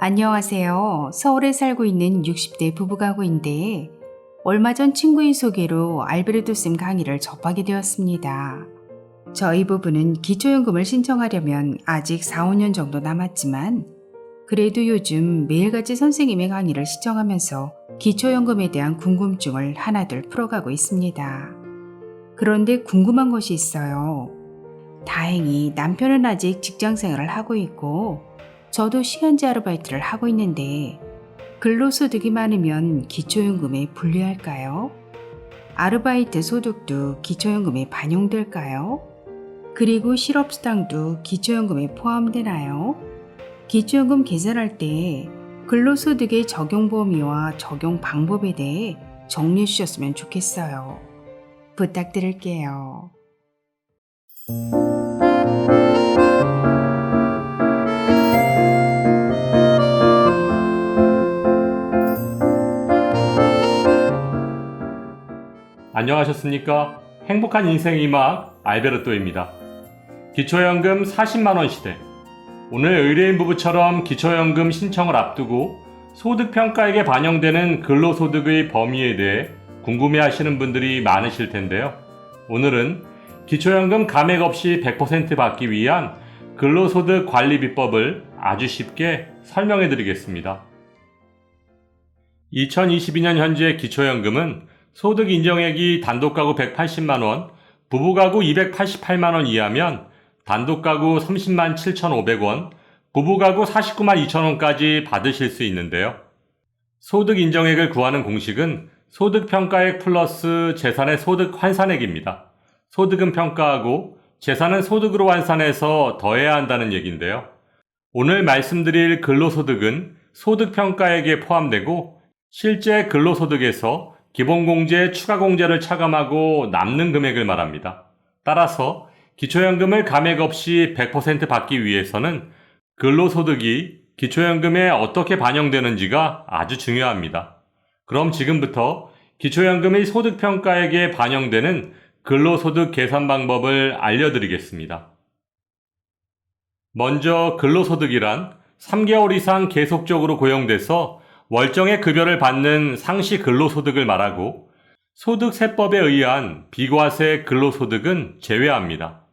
안녕하세요. 서울에 살고 있는 60대 부부가구인데 얼마 전 친구의 소개로 알베르도 쌤 강의를 접하게 되었습니다. 저희 부부는 기초연금을 신청하려면 아직 4, 5년 정도 남았지만 그래도 요즘 매일같이 선생님의 강의를 시청하면서 기초연금에 대한 궁금증을 하나둘 풀어가고 있습니다. 그런데 궁금한 것이 있어요. 다행히 남편은 아직 직장생활을 하고 있고 저도 시간제 아르바이트를 하고 있는데 근로소득이 많으면 기초연금에 분류할까요? 아르바이트 소득도 기초연금에 반영될까요? 그리고 실업수당도 기초연금에 포함되나요? 기초연금 계산할 때 근로소득의 적용 범위와 적용 방법에 대해 정리해 주셨으면 좋겠어요. 부탁드릴게요. 안녕하셨습니까? 행복한 인생의 막 알베르토입니다. 기초연금 40만원 시대. 오늘 의뢰인 부부처럼 기초연금 신청을 앞두고 소득평가액에 반영되는 근로소득의 범위에 대해 궁금해하시는 분들이 많으실 텐데요. 오늘은 기초연금 감액 없이 100% 받기 위한 근로소득 관리 비법을 아주 쉽게 설명해 드리겠습니다. 2022년 현재 기초연금은 소득 인정액이 단독가구 180만원, 부부가구 288만원 이하면 단독가구 30만 7,500원, 부부가구 49만 2천원까지 받으실 수 있는데요. 소득 인정액을 구하는 공식은 소득평가액 플러스 재산의 소득 환산액입니다. 소득은 평가하고 재산은 소득으로 환산해서 더해야 한다는 얘기인데요. 오늘 말씀드릴 근로소득은 소득평가액에 포함되고 실제 근로소득에서 기본공제, 추가공제를 차감하고 남는 금액을 말합니다. 따라서 기초연금을 감액 없이 100% 받기 위해서는 근로소득이 기초연금에 어떻게 반영되는지가 아주 중요합니다. 그럼 지금부터 기초연금의 소득평가액에 반영되는 근로소득 계산 방법을 알려드리겠습니다. 먼저 근로소득이란 3개월 이상 계속적으로 고용돼서 월정의 급여를 받는 상시 근로소득을 말하고 소득세법에 의한 비과세 근로소득은 제외합니다.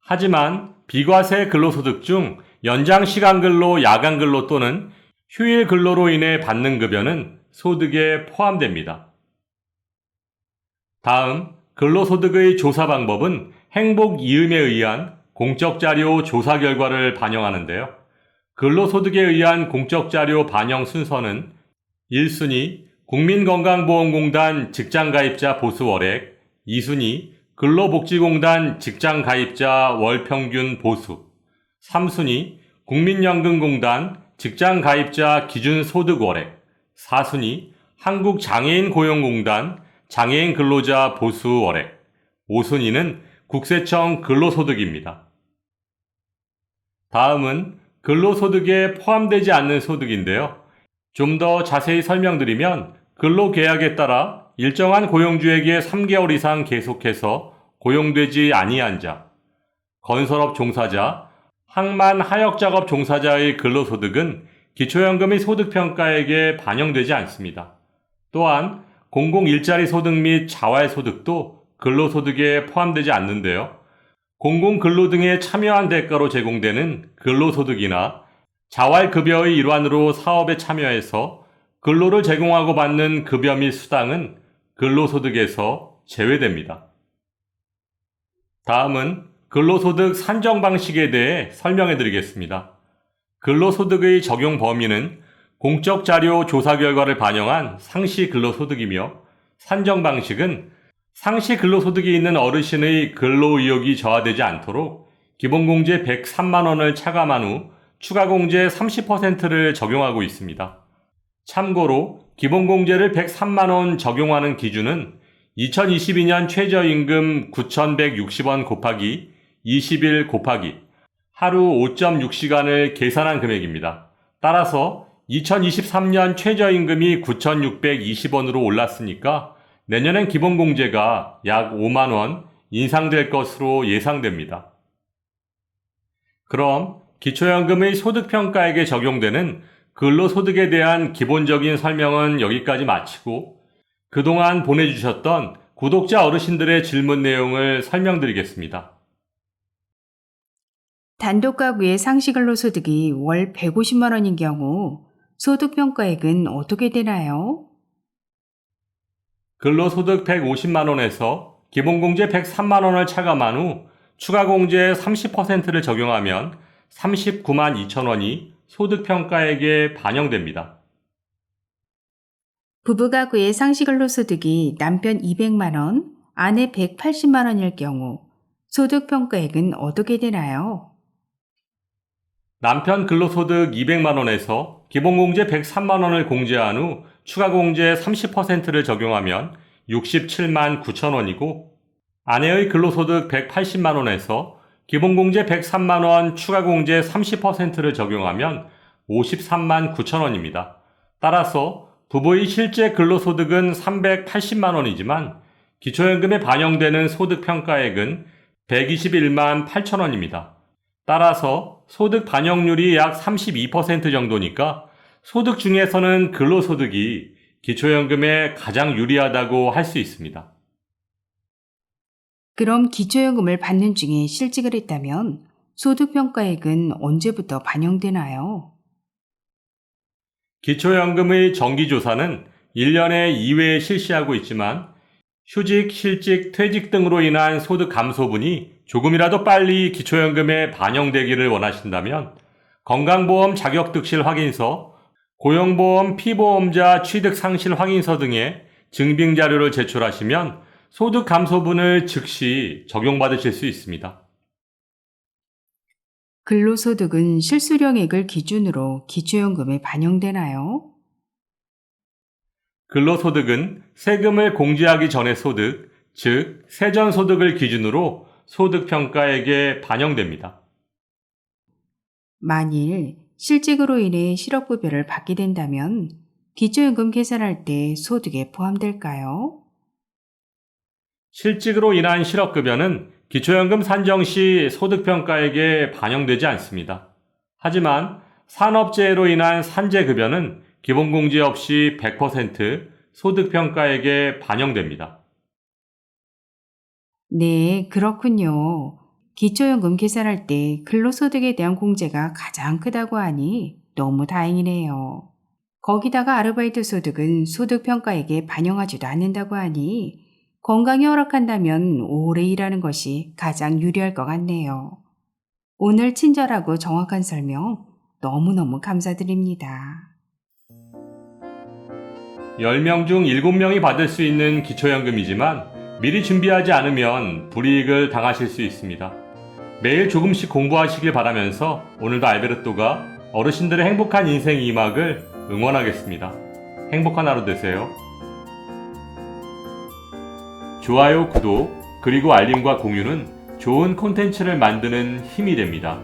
하지만 비과세 근로소득 중 연장시간근로, 야간근로 또는 휴일근로로 인해 받는 급여는 소득에 포함됩니다. 다음, 근로소득의 조사 방법은 행복이음에 의한 공적자료 조사 결과를 반영하는데요. 근로소득에 의한 공적자료 반영 순서는 1순위 국민건강보험공단 직장가입자 보수월액, 2순위 근로복지공단 직장가입자 월평균 보수, 3순위 국민연금공단 직장가입자 기준소득월액, 4순위 한국장애인고용공단 장애인 근로자 보수월액, 5순위는 국세청 근로소득입니다. 다음은 근로소득에 포함되지 않는 소득인데요. 좀 더 자세히 설명드리면 근로계약에 따라 일정한 고용주에게 3개월 이상 계속해서 고용되지 아니한 자, 건설업 종사자, 항만 하역작업 종사자의 근로소득은 기초연금의 소득평가액에 반영되지 않습니다. 또한 공공일자리 소득 및 자활소득도 근로소득에 포함되지 않는데요. 공공근로 등에 참여한 대가로 제공되는 근로소득이나 자활급여의 일환으로 사업에 참여해서 근로를 제공하고 받는 급여 및 수당은 근로소득에서 제외됩니다. 다음은 근로소득 산정 방식에 대해 설명해 드리겠습니다. 근로소득의 적용 범위는 공적자료 조사 결과를 반영한 상시 근로소득이며 산정 방식은 상시 근로소득이 있는 어르신의 근로의욕이 저하되지 않도록 기본공제 103만원을 차감한 후 추가공제 30%를 적용하고 있습니다. 참고로 기본공제를 103만원 적용하는 기준은 2022년 최저임금 9,160원 곱하기 20일 곱하기 하루 5.6시간을 계산한 금액입니다. 따라서 2023년 최저임금이 9,620원으로 올랐으니까 내년엔 기본공제가 약 5만원 인상될 것으로 예상됩니다. 그럼 기초연금의 소득평가액에 적용되는 근로소득에 대한 기본적인 설명은 여기까지 마치고 그동안 보내주셨던 구독자 어르신들의 질문 내용을 설명드리겠습니다. 단독 가구의 상시 근로소득이 월 150만 원인 경우 소득평가액은 어떻게 되나요? 근로소득 150만 원에서 기본공제 103만 원을 차감한 후 추가공제 30%를 적용하면 39만 2천 원이 소득평가액에 반영됩니다. 부부가구의 상시 근로소득이 남편 200만 원, 아내 180만 원일 경우 소득평가액은 어떻게 되나요? 남편 근로소득 200만 원에서 기본공제 103만 원을 공제한 후 추가공제 30%를 적용하면 67만 9천 원이고 아내의 근로소득 180만 원에서 기본공제 103만 원 추가공제 30%를 적용하면 53만 9천 원입니다. 따라서 부부의 실제 근로소득은 380만 원이지만 기초연금에 반영되는 소득평가액은 121만 8천 원입니다. 따라서 소득 반영률이 약 32% 정도니까 소득 중에서는 근로소득이 기초연금에 가장 유리하다고 할 수 있습니다. 그럼 기초연금을 받는 중에 실직을 했다면 소득평가액은 언제부터 반영되나요? 기초연금의 정기조사는 1년에 2회 실시하고 있지만 휴직, 실직, 퇴직 등으로 인한 소득 감소분이 조금이라도 빨리 기초연금에 반영되기를 원하신다면 건강보험 자격득실 확인서, 고용보험 피보험자 취득상실 확인서 등의 증빙자료를 제출하시면 소득 감소분을 즉시 적용받으실 수 있습니다. 근로소득은 실수령액을 기준으로 기초연금에 반영되나요? 근로소득은 세금을 공제하기 전의 소득, 즉 세전소득을 기준으로 소득평가액에 반영됩니다. 만일 실직으로 인해 실업급여를 받게 된다면 기초연금 계산할 때 소득에 포함될까요? 실직으로 인한 실업급여는 기초연금 산정 시 소득평가액에 반영되지 않습니다. 하지만 산업재해로 인한 산재급여는 기본공제 없이 100% 소득평가액에 반영됩니다. 네, 그렇군요. 기초연금 계산할 때 근로소득에 대한 공제가 가장 크다고 하니 너무 다행이네요. 거기다가 아르바이트 소득은 소득평가액에 반영하지도 않는다고 하니 건강이 허락한다면 오래 일하는 것이 가장 유리할 것 같네요. 오늘 친절하고 정확한 설명 너무너무 감사드립니다. 10명 중 7명이 받을 수 있는 기초연금이지만 미리 준비하지 않으면 불이익을 당하실 수 있습니다. 매일 조금씩 공부하시길 바라면서 오늘도 알베르토가 어르신들의 행복한 인생 2막을 응원하겠습니다. 행복한 하루 되세요. 좋아요, 구독, 그리고 알림과 공유는 좋은 콘텐츠를 만드는 힘이 됩니다.